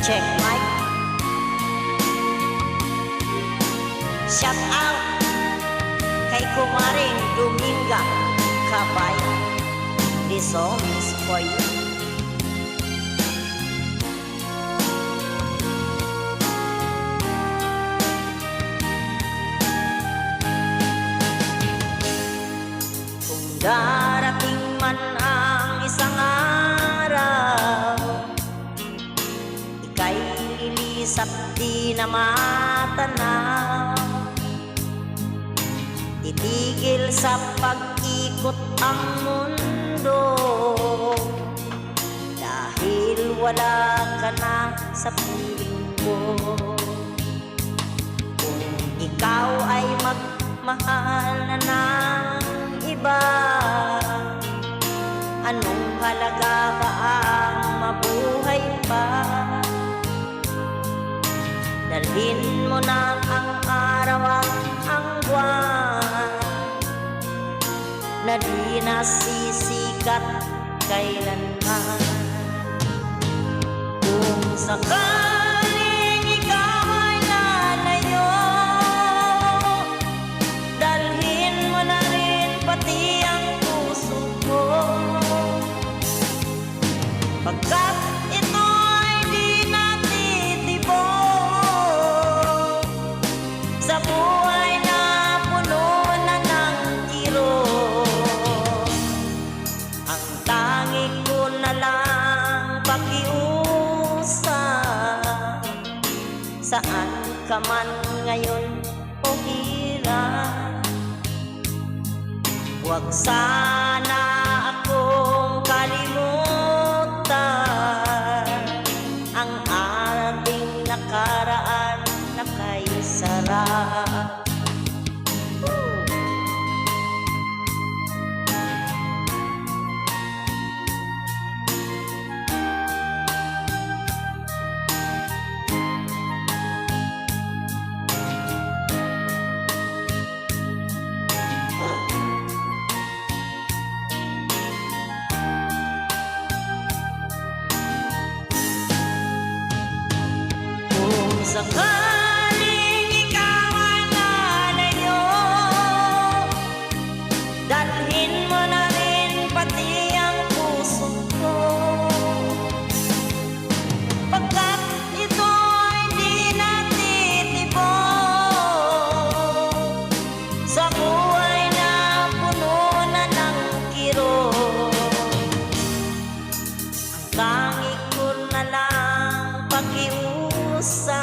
Check mic. Shout out kay Kumaring Dominga Kabay. This song is for you. Kung darating man ang isang araw, ika'y lilisap di na matanaw, titigil sa pag-ikot ang mundo, dahil wala ka na sa piling ko. Kung ikaw ay magmahal na ng iba, anong halaga pa ang mabuhay pa? Dalhin mo na ang araw at ang buwan na di nasisikat kailanman. Kung sakaling ikaw ay lalayo, dalhin mo na rin pati ang puso ko, pagkat ito ay di natitibok sa buhay na puno na ng kirot. Ang tangi ko na lang pakiusap, saan ka man ngayon o hirap, huwag sana akong kalimutan ang ating nakaraan na kay sarap. Kung sakaling ikaw ay lalayo, dalhin mo na rin pati ang puso ko, pagkat ito ay di natitibok sa buhay na puno na ng kirot. Ang tangi ko na lang pakiusap,